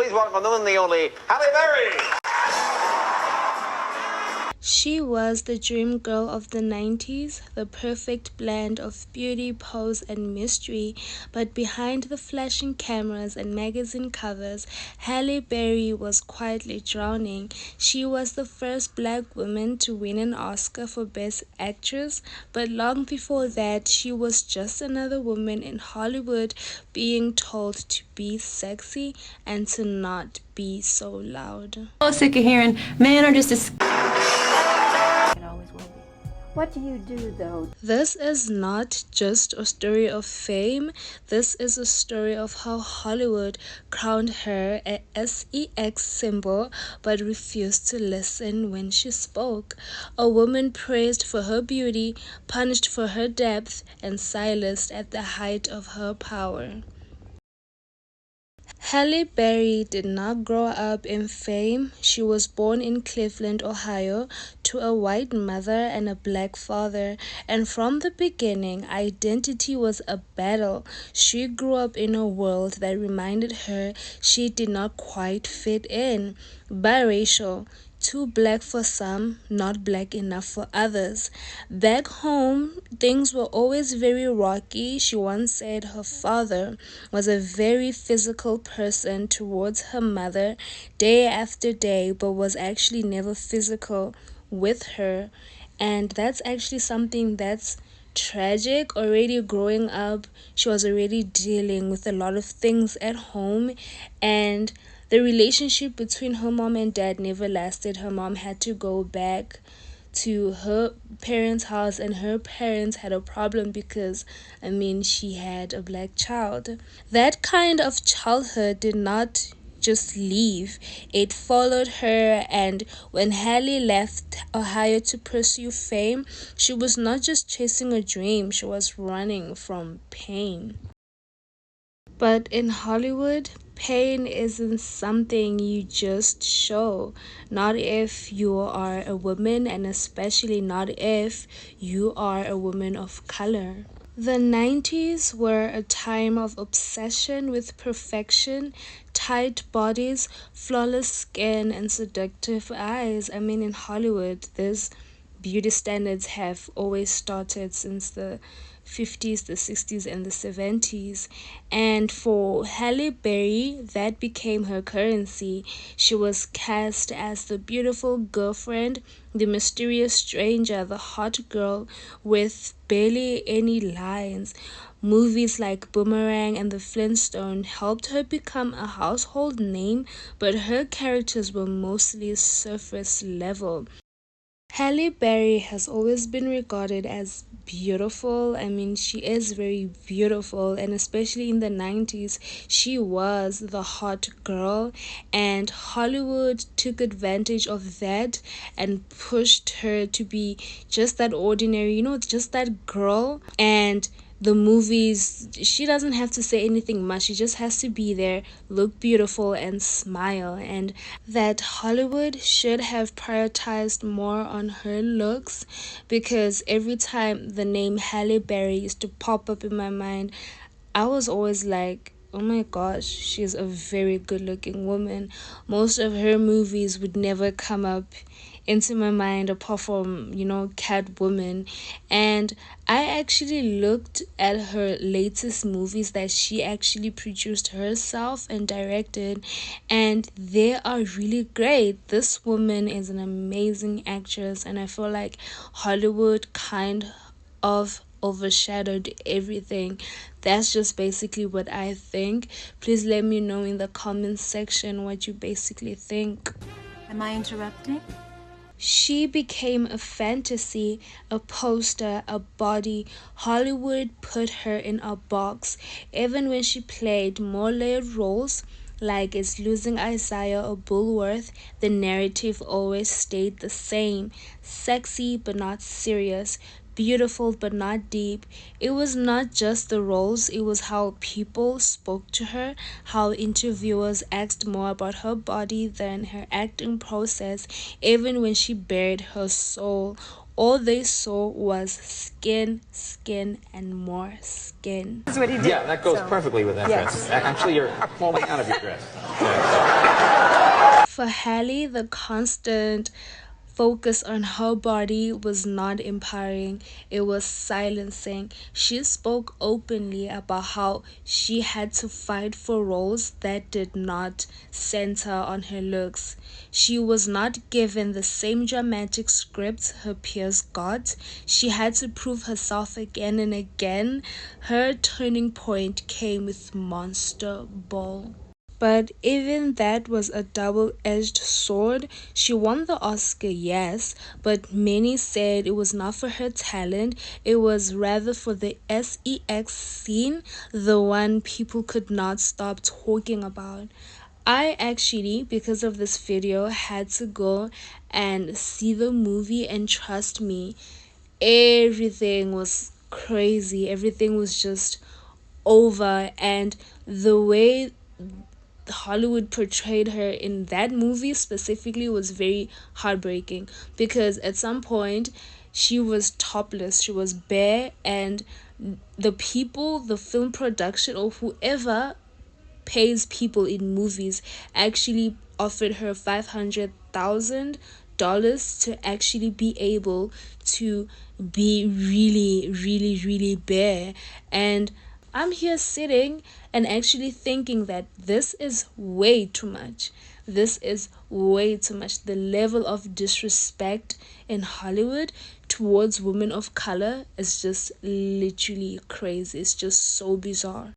Please welcome the one and the only Halle Berry. She was the dream girl of the 90s, the perfect blend of beauty, pose, and mystery. But behind the flashing cameras and magazine covers, Halle Berry was quietly drowning. She was the first black woman to win an Oscar for Best Actress, but long before that, she was just another woman in Hollywood being told to be sexy and to not be so loud. I'm sick of hearing men are just What do you do, though? This is not just a story of fame. This is a story of how Hollywood crowned her a sex symbol but refused to listen when she spoke. A woman praised for her beauty, punished for her depth, and silenced at the height of her power. Halle Berry did not grow up in fame. She was born in Cleveland, Ohio, to a white mother and a black father, and from the beginning, identity was a battle. She grew up in a world that reminded her she did not quite fit in. Biracial, too black for some, not black enough for others. Back home, things were always very rocky. She once said her father was a very physical person towards her mother day after day, but was actually never physical with her. And that's actually something that's tragic. Already growing up, she was already dealing with a lot of things at home, and the relationship between her mom and dad never lasted. Her mom had to go back to her parents' house, and her parents had a problem because, she had a black child. That kind of childhood did not just leave. It followed her, and when Halle left Ohio to pursue fame, she was not just chasing a dream, she was running from pain. But in Hollywood, pain isn't something you just show. Not if you are a woman, and especially not if you are a woman of color. The 90s were a time of obsession with perfection, tight bodies, flawless skin, and seductive eyes. In Hollywood, these beauty standards have always started since the 50s, the 60s, and the 70s. And for Halle Berry, that became her currency. She was cast as the beautiful girlfriend, the mysterious stranger, the hot girl with barely any lines. Movies like Boomerang and The Flintstones helped her become a household name, but her characters were mostly surface level. Halle Berry has always been regarded as beautiful. She is very beautiful, and especially in the 90s, she was the hot girl, and Hollywood took advantage of that and pushed her to be just that ordinary, just that girl. And the movies, she doesn't have to say anything much. She just has to be there, look beautiful, and smile. And that Hollywood should have prioritized more on her looks, because every time the name Halle Berry used to pop up in my mind, I was always like, oh my gosh, she's a very good looking woman. Most of her movies would never come up into my mind apart from, Catwoman. And I actually looked at her latest movies that she actually produced herself and directed, and they are really great. This woman is an amazing actress, and I feel like Hollywood kind of overshadowed everything. That's just basically what I think. Please let me know in the comments section what you basically think. Am I interrupting? She became a fantasy, a poster, a body. Hollywood put her in a box. Even when she played more layered roles, like as Losing Isaiah or Bulworth, the narrative always stayed the same. Sexy but not serious. Beautiful but not deep. It was not just the roles, it was how people spoke to her, how interviewers asked more about her body than her acting process. Even when she bared her soul, all they saw was skin, skin, and more skin. That's what he did. Yeah, that goes perfectly with that dress. Actually, you're falling out of your dress. Yeah. For Halle, the constant focus on her body was not empowering, it was silencing. She spoke openly about how she had to fight for roles that did not center on her looks. She was not given the same dramatic scripts her peers got. She had to prove herself again and again. Her turning point came with Monster Ball. But even that was a double-edged sword. She won the Oscar, yes, but many said it was not for her talent, it was rather for the sex scene, the one people could not stop talking about. I actually, because of this video, had to go and see the movie, and trust me, everything was crazy. Everything was just over, and the way Hollywood portrayed her in that movie specifically was very heartbreaking, because at some point she was topless, she was bare, and the people, the film production, or whoever pays people in movies actually offered her $500,000 to actually be able to be really, really, really bare. And I'm here sitting and actually thinking that this is way too much. This is way too much. The level of disrespect in Hollywood towards women of color is just literally crazy. It's just so bizarre.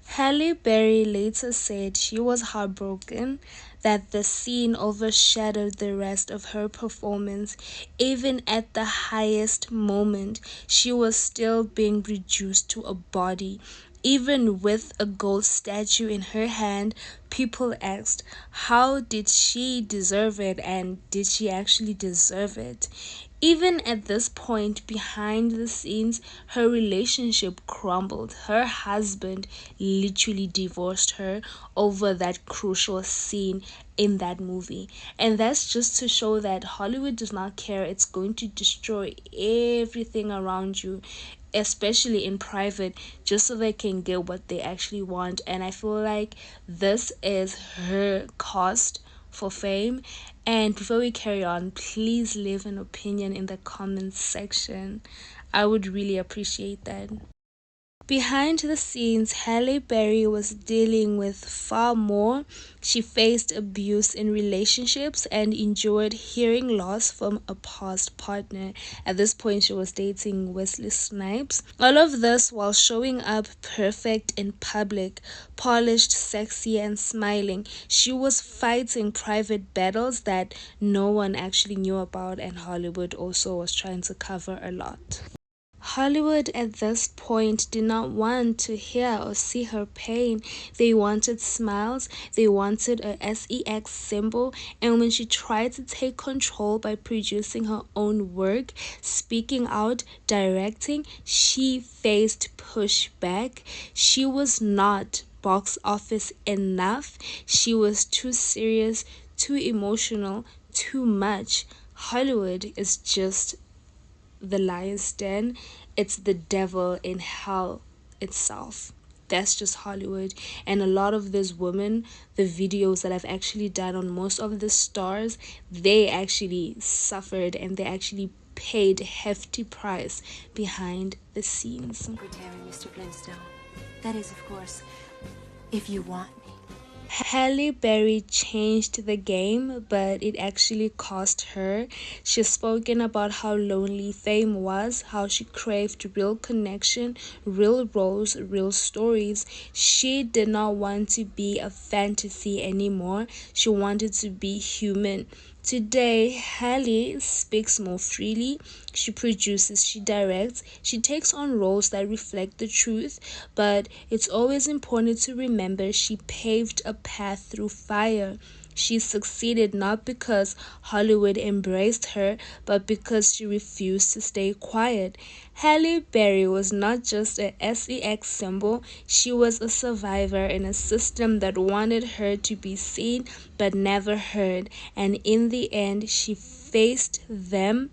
Halle Berry later said she was heartbroken that the scene overshadowed the rest of her performance. Even at the highest moment, she was still being reduced to a body. Even with a gold statue in her hand, people asked, how did she deserve it, and did she actually deserve it? Even at this point, behind the scenes, her relationship crumbled. Her husband literally divorced her over that crucial scene in that movie. And that's just to show that Hollywood does not care. It's going to destroy everything around you, especially in private, just so they can get what they actually want. And I feel like this is her cost for fame. And before we carry on, please leave an opinion in the comments section. I would really appreciate that. Behind the scenes, Halle Berry was dealing with far more. She faced abuse in relationships and endured hearing loss from a past partner. At this point, she was dating Wesley Snipes. All of this while showing up perfect in public, polished, sexy, and smiling. She was fighting private battles that no one actually knew about, and Hollywood also was trying to cover a lot. Hollywood at this point did not want to hear or see her pain. They wanted smiles, they wanted a sex symbol, and when she tried to take control by producing her own work, speaking out, directing, she faced pushback. She was not box office enough. She was too serious, too emotional, too much. Hollywood is just the lion's den. It's the devil in hell itself. That's just Hollywood. And a lot of these women, the videos that I've actually done on most of the stars, they actually suffered and they actually paid hefty price behind the scenes. Secretary, Mr. Flintstone. That is, of course, if you want me. Halle Berry changed the game, but it actually cost her. She's spoken about how lonely fame was, how she craved real connection, real roles, real stories. She did not want to be a fantasy anymore. She wanted to be human. Today, Halle speaks more freely. She produces, she directs, she takes on roles that reflect the truth, but it's always important to remember she paved a path through fire. She succeeded not because Hollywood embraced her, but because she refused to stay quiet. Halle Berry was not just a sex symbol, she was a survivor in a system that wanted her to be seen but never heard. And in the end, she faced them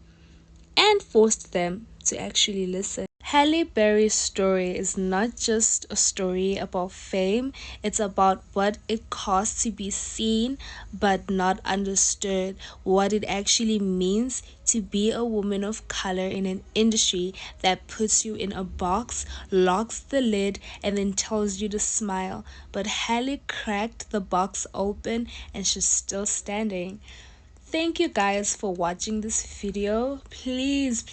and forced them to actually listen. Halle Berry's story is not just a story about fame, it's about what it costs to be seen but not understood, what it actually means to be a woman of color in an industry that puts you in a box, locks the lid, and then tells you to smile. But Halle cracked the box open and she's still standing. Thank you guys for watching this video. Please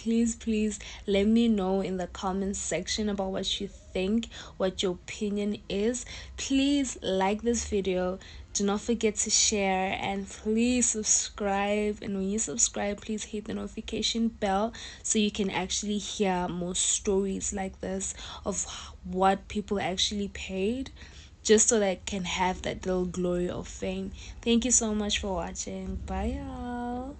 let me know in the comments section about what you think, what your opinion is. Please like this video, do not forget to share, and please subscribe. And when you subscribe, please hit the notification bell so you can actually hear more stories like this of what people actually paid, just so that I can have that little glory of fame. Thank you so much for watching. Bye, y'all.